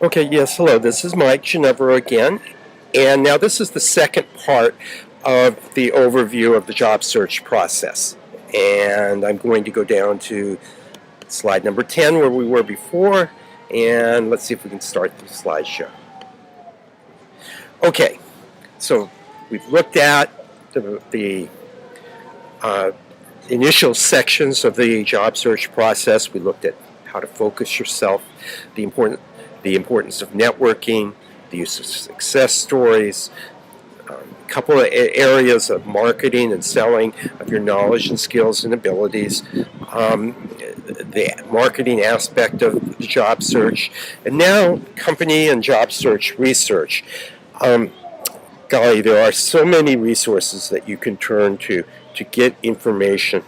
Okay, yes, hello, this is Mike Ginevra again, and now this is the second part of the overview of the job search process. And I'm going to go down to slide number 10 where we were before, and let's see if we can start the slideshow. Okay, so we've looked at the initial sections of the job search process. We looked at how to focus yourself, the importance of networking, the use of success stories, a couple of areas of marketing and selling of your knowledge and skills and abilities, the marketing aspect of the job search, and now company and job search research. Golly, there are so many resources that you can turn to get information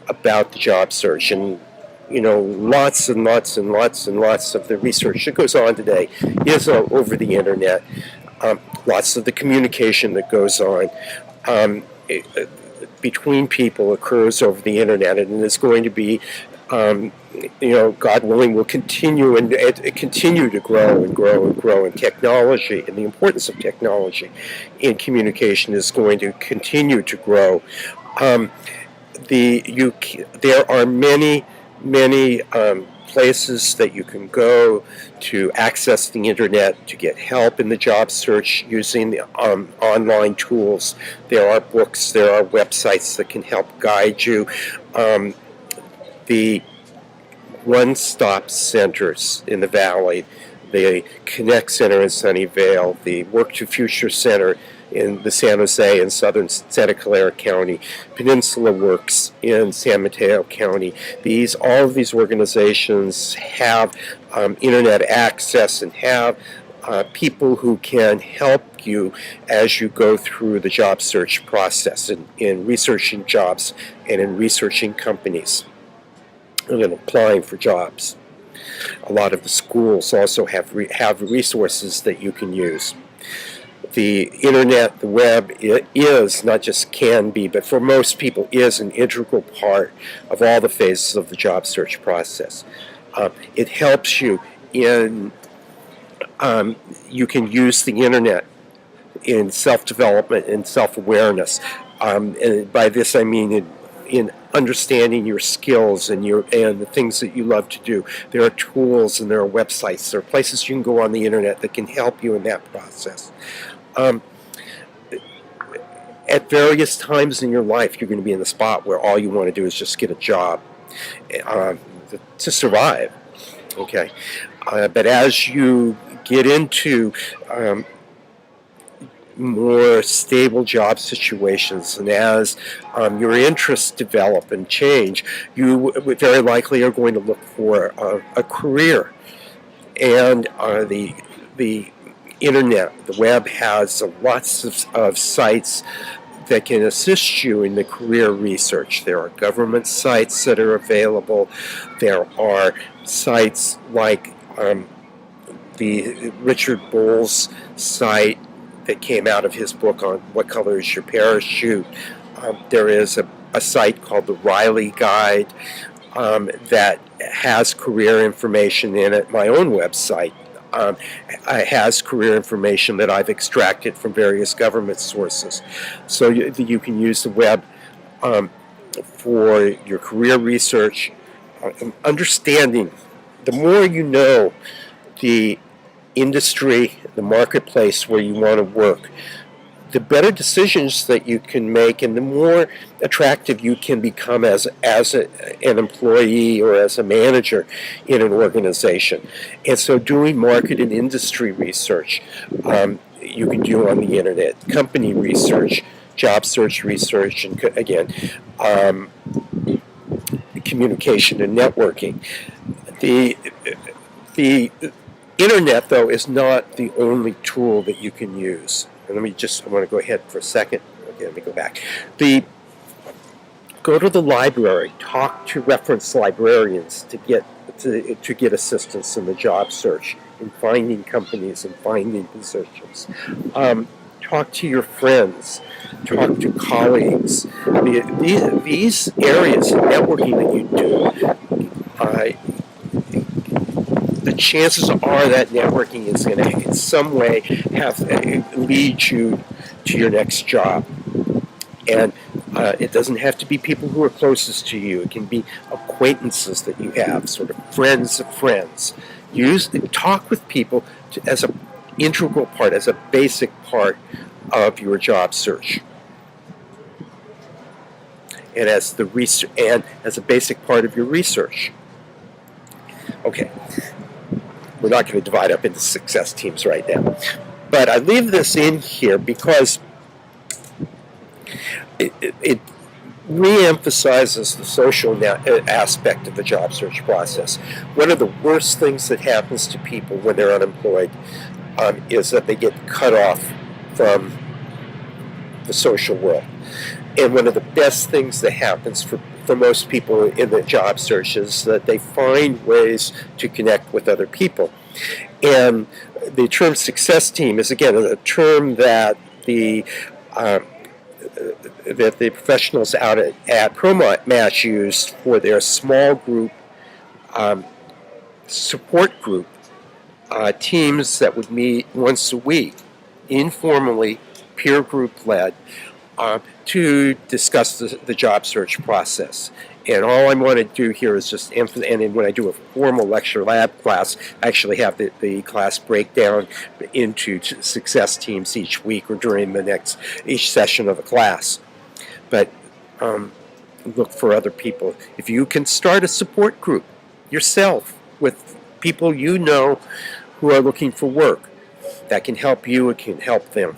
about the job search, and lots and lots and lots and lots of the research that goes on today is over the internet. Lots of the communication that goes on between people occurs over the internet, and it's going to be, God willing, will continue and continue to grow and grow and grow. And technology and the importance of technology in communication is going to continue to grow. There are many places that you can go to access the internet to get help in the job search using the online tools. There are books, there are websites that can help guide you. The one-stop centers in the Valley, the Connect Center in Sunnyvale, the Work to Future Center in the San Jose and southern Santa Clara County, Peninsula Works in San Mateo County. All of these organizations have internet access and have people who can help you as you go through the job search process in researching jobs and in researching companies and in applying for jobs. A lot of the schools also have resources that you can use. The internet, the web, it is, not just can be, but for most people is an integral part of all the phases of the job search process. It helps you in, you can use the internet in self-development and self-awareness. And by this I mean in understanding your skills and the things that you love to do. There are tools and there are websites, there are places you can go on the internet that can help you in that process. At various times in your life, you're going to be in the spot where all you want to do is just get a job to survive. Okay, but as you get into more stable job situations, and as your interests develop and change, you very likely are going to look for a career. And the internet, the web, has lots of sites that can assist you in the career research. There are government sites that are available. There are sites like the Richard Bowles site that came out of his book on What Color is Your Parachute. There is a site called the Riley Guide that has career information in it. My own website has career information that I've extracted from various government sources. So you can use the web for your career research. Understanding, the more you know the industry, the marketplace where you want to work, the better decisions that you can make and the more attractive you can become as an employee or as a manager in an organization. And so doing market and industry research you can do on the internet, company research, job search research, and again, communication and networking. The internet, though, is not the only tool that you can use. And I want to go ahead for a second. Okay, let me go back. Go to the library, talk to reference librarians to get assistance in the job search, in finding companies and finding positions. Talk to your friends, talk to colleagues. These areas of networking that you do the chances are that networking is going to, in some way, lead you to your next job. And it doesn't have to be people who are closest to you. It can be acquaintances that you have, sort of friends of friends. Talk with people as an integral part, as a basic part of your job search, and as a basic part of your research. Okay, we're not going to divide up into success teams right now, but I leave this in here because it re-emphasizes the social aspect of the job search process. One of the worst things that happens to people when they're unemployed is that they get cut off from the social world. And one of the best things that happens for most people in the job search is that they find ways to connect with other people. And the term success team is, again, a term that the professionals out at ProMatch used for their small group support group teams that would meet once a week, informally, peer group led, to discuss the job search process. And all I want to do here is just emphasize, and when I do a formal lecture lab class, I actually have the class break down into success teams each week or during each session of the class. But look for other people. If you can start a support group yourself with people you know who are looking for work, that can help you, it can help them.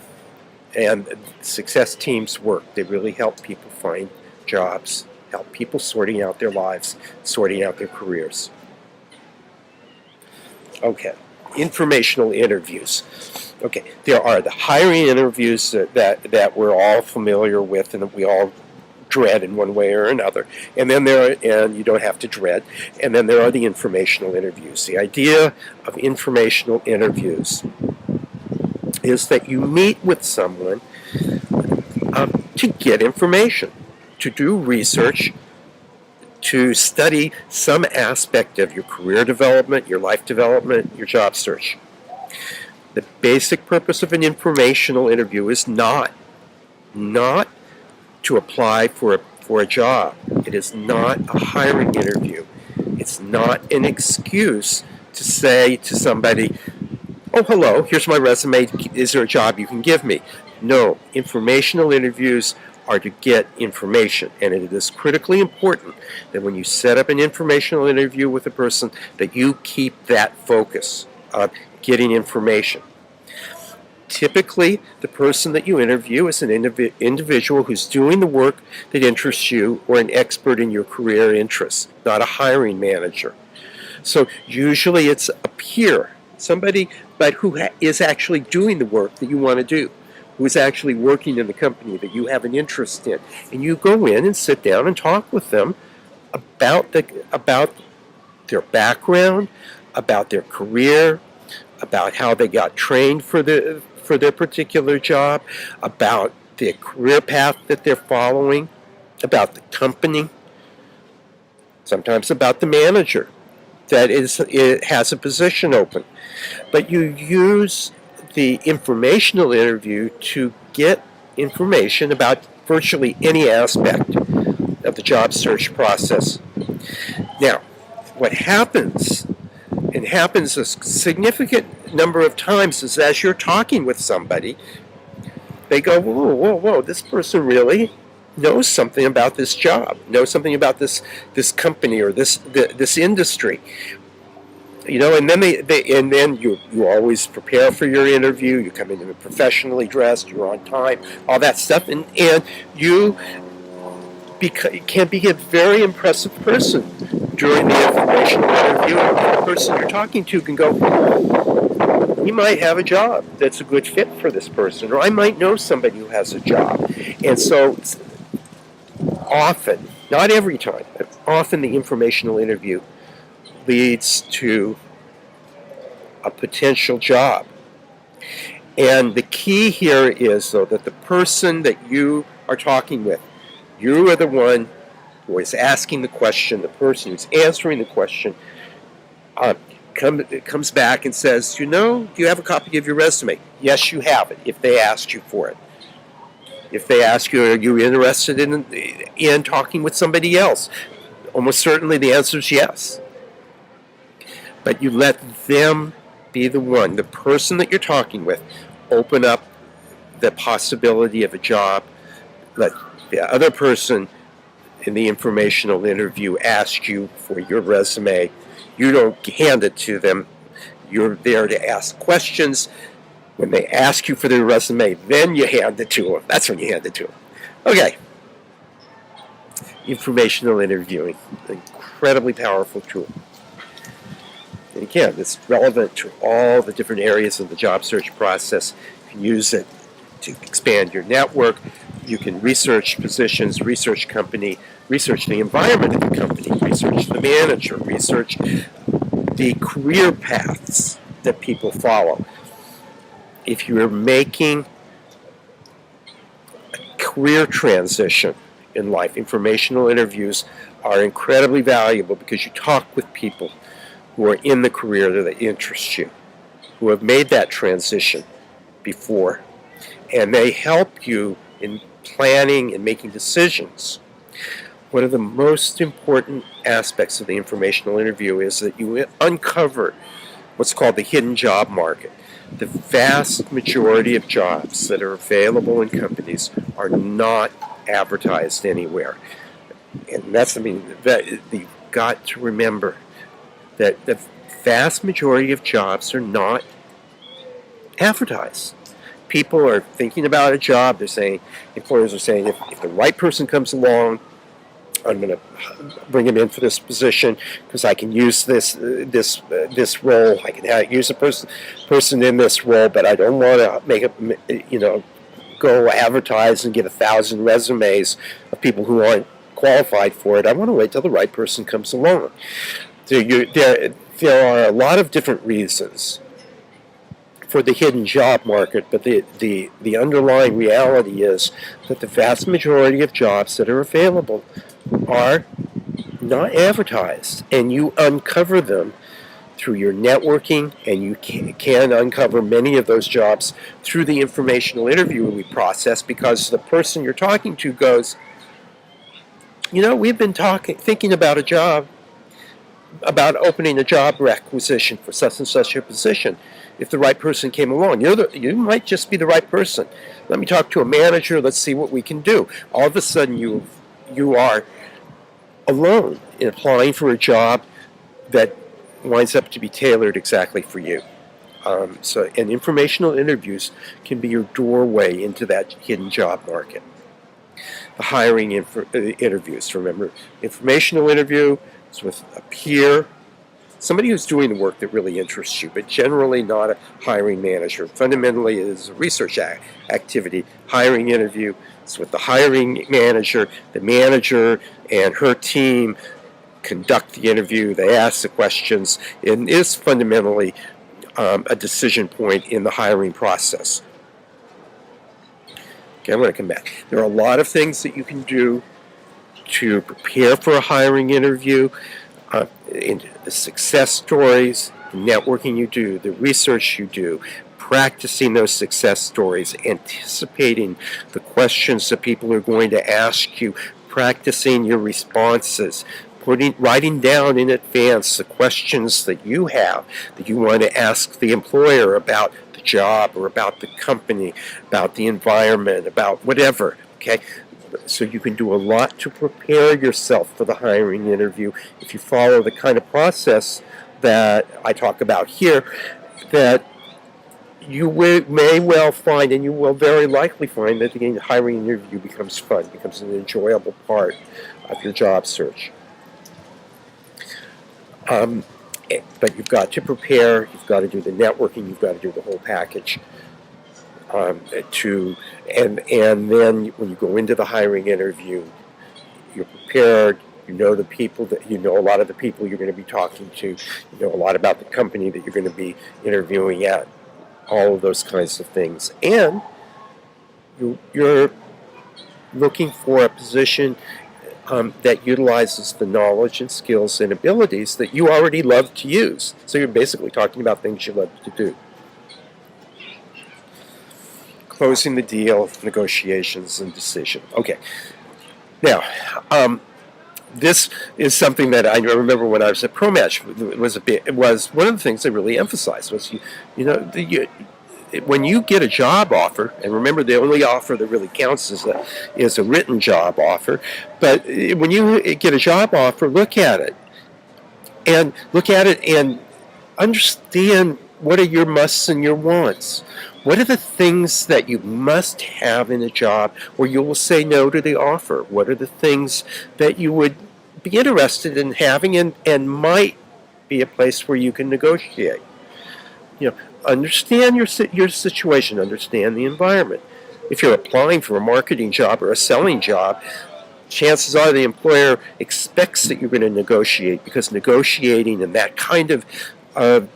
And success teams work. They really help people find jobs, help people sorting out their lives, sorting out their careers. Okay, informational interviews. Okay, there are the hiring interviews that we're all familiar with and that we all dread in one way or another. And then and you don't have to dread. And then there are the informational interviews. The idea of informational interviews is that you meet with someone to get information, to do research, to study some aspect of your career development, your life development, your job search. The basic purpose of an informational interview is not to apply for a job. It is not a hiring interview. It's not an excuse to say to somebody, "Oh, hello, here's my resume. Is there a job you can give me?" No, informational interviews are to get information. And it is critically important that when you set up an informational interview with a person, that you keep that focus of getting information. Typically, the person that you interview is an individual who's doing the work that interests you or an expert in your career interests, not a hiring manager. So usually it's a peer, somebody but who is actually doing the work that you want to do, who is actually working in the company that you have an interest in. And you go in and sit down and talk with them about their background, about their career, about how they got trained for their particular job, about the career path that they're following, about the company, sometimes about the manager that it has a position open. But you use the informational interview to get information about virtually any aspect of the job search process. Now, what happens, and happens a significant number of times, is as you're talking with somebody, they go, whoa, this person really knows something about this job, knows something about this company or this industry. You know, and then you always prepare for your interview. You come in professionally dressed. You're on time. All that stuff, and you can be a very impressive person during the informational interview. And the person you're talking to can go, "We might have a job that's a good fit for this person," or "I might know somebody who has a job." And so, often, not every time, but often the informational interview leads to a potential job. And the key here is, though, that the person that you are talking with, you are the one who is asking the question, the person who's answering the question, comes back and says, do you have a copy of your resume? Yes, you have it, if they asked you for it. If they ask you, are you interested in talking with somebody else? Almost certainly the answer is yes. But you let them be the person that you're talking with, open up the possibility of a job. Let the other person in the informational interview ask you for your resume. You don't hand it to them. You're there to ask questions. When they ask you for their resume, then you hand it to them. That's when you hand it to them. Okay. Informational interviewing, an incredibly powerful tool. And again, it's relevant to all the different areas of the job search process. You can use it to expand your network. You can research positions, research company, research the environment of the company, research the manager, research the career paths that people follow. If you're making a career transition in life, informational interviews are incredibly valuable because you talk with people who are in the career that interests you, who have made that transition before, and they help you in planning and making decisions. One of the most important aspects of the informational interview is that you uncover what's called the hidden job market. The vast majority of jobs that are available in companies are not advertised anywhere. And you've got to remember that the vast majority of jobs are not advertised. People are thinking about a job. Employers are saying, if the right person comes along, I'm going to bring him in for this position because I can use this role. I can use a person in this role, but I don't want to go advertise and get 1,000 resumes of people who aren't qualified for it. I want to wait till the right person comes along. So there are a lot of different reasons for the hidden job market, but the underlying reality is that the vast majority of jobs that are available are not advertised, and you uncover them through your networking, and you can uncover many of those jobs through the informational interview process, because the person you're talking to goes, we've been thinking about about opening a job requisition for such and such a position. If the right person came along, you might just be the right person. Let me talk to a manager. Let's see what we can do. All of a sudden, you are alone in applying for a job that winds up to be tailored exactly for you. And informational interviews can be your doorway into that hidden job market. The hiring interviews, remember, informational interview is with a peer, somebody who's doing the work that really interests you, but generally not a hiring manager. Fundamentally, it is a research activity. Hiring interview is with the hiring manager. The manager and her team conduct the interview. They ask the questions, and is fundamentally a decision point in the hiring process. Okay, I'm going to come back. There are a lot of things that you can do to prepare for a hiring interview. The success stories, the networking you do, the research you do, practicing those success stories, anticipating the questions that people are going to ask you, practicing your responses, writing down in advance the questions that you have that you want to ask the employer about the job or about the company, about the environment, about whatever, okay? So you can do a lot to prepare yourself for the hiring interview if you follow the kind of process that I talk about here, that you may well find, and you will very likely find, that the hiring interview becomes fun, becomes an enjoyable part of your job search. But you've got to prepare, you've got to do the networking, you've got to do the whole package. And then when you go into the hiring interview, you're prepared, you know a lot of the people you're going to be talking to, you know a lot about the company that you're going to be interviewing at, all of those kinds of things. And you're looking for a position that utilizes the knowledge and skills and abilities that you already love to use. So you're basically talking about things you love to do. Closing the deal, negotiations, and decision. Okay. Now, this is something that I remember when I was at ProMatch. It was one of the things they really emphasized was when you get a job offer, and remember the only offer that really counts is a written job offer, but when you get a job offer, look at it and understand what are your musts and your wants. What are the things that you must have in a job where you will say no to the offer? What are the things that you would be interested in having and might be a place where you can negotiate? Understand your situation, understand the environment. If you're applying for a marketing job or a selling job, chances are the employer expects that you're going to negotiate, because negotiating and that kind of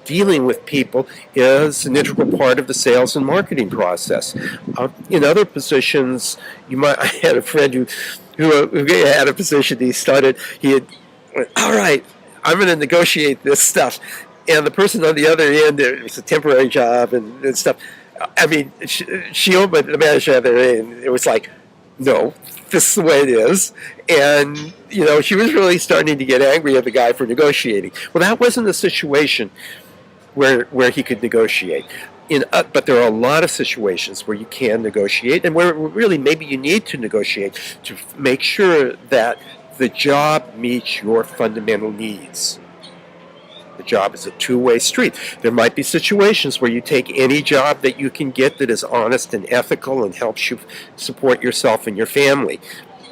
dealing with people is an integral part of the sales and marketing process. In other positions, I had a friend who had a position. He had all right, I'm going to negotiate this stuff. And the person on the other end, it was a temporary job and stuff. I mean, she opened the manager on the other end. It was like, no, this is the way it is. And, she was really starting to get angry at the guy for negotiating. Well, that wasn't a situation where he could negotiate. But there are a lot of situations where you can negotiate, and where really maybe you need to negotiate to make sure that the job meets your fundamental needs. The job is a two-way street. There might be situations where you take any job that you can get that is honest and ethical and helps you support yourself and your family.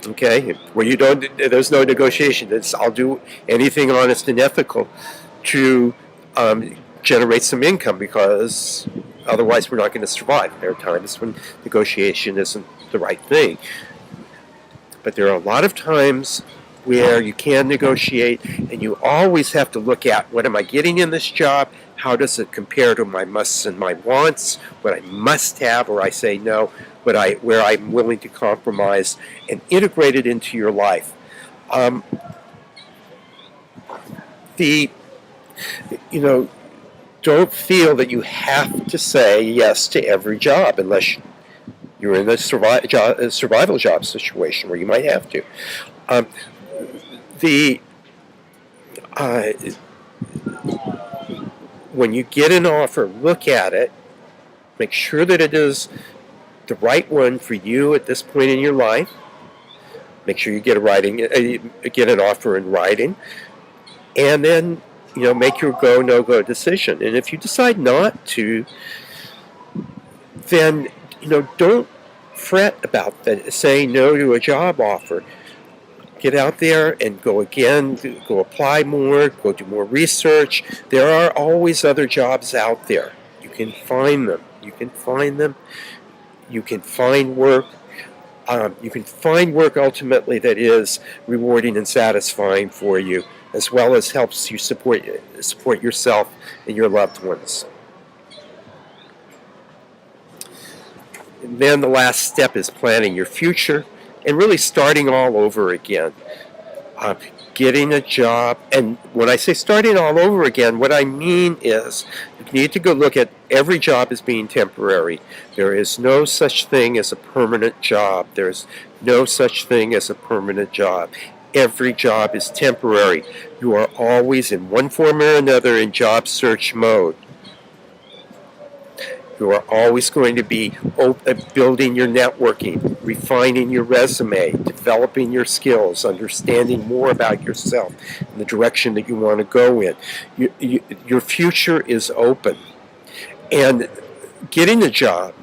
Okay, where there's no negotiation. I'll do anything honest and ethical to generate some income, because otherwise we're not going to survive. There are times when negotiation isn't the right thing. But there are a lot of times where you can negotiate, and you always have to look at, what am I getting in this job? How does it compare to my musts and my wants? What I must have, or I say no, where I'm willing to compromise, and integrate it into your life. Don't feel that you have to say yes to every job unless you're in a survival job situation where you might have to. When you get an offer, look at it, make sure that it is the right one for you at this point in your life. Make sure you get an offer in writing, and then make your go no-go decision. And if you decide not to, then don't fret about that, saying no to a job offer. Get out there and go apply more, go do more research. There are always other jobs out there. You can find them. You can find work. You can find work ultimately that is rewarding and satisfying for you, as well as helps you support yourself and your loved ones. And then the last step is planning your future and really starting all over again. Getting a job, and when I say starting all over again, what I mean is you need to go look at every job as being temporary. There is no such thing as a permanent job. There's no such thing as a permanent job. Every job is temporary. You are always, in one form or another, in job search mode. You are always going to be building your networking, refining your resume, developing your skills, understanding more about yourself and the direction that you want to go in. Your future is open. And getting a job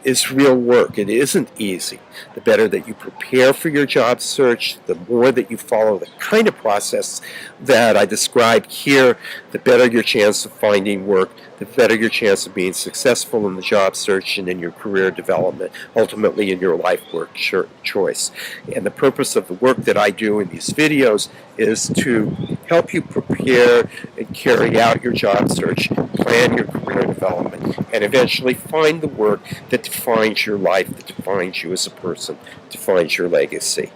is real work. It isn't easy. The better that you prepare for your job search, the more that you follow the kind of process that I described here, the better your chance of finding work, the better your chance of being successful in the job search and in your career development, ultimately in your life work choice. And the purpose of the work that I do in these videos is to help you prepare and carry out your job search, plan your career development, and eventually find the work that defines your life, that defines you as a person, defines your legacy.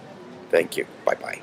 Thank you. Bye-bye.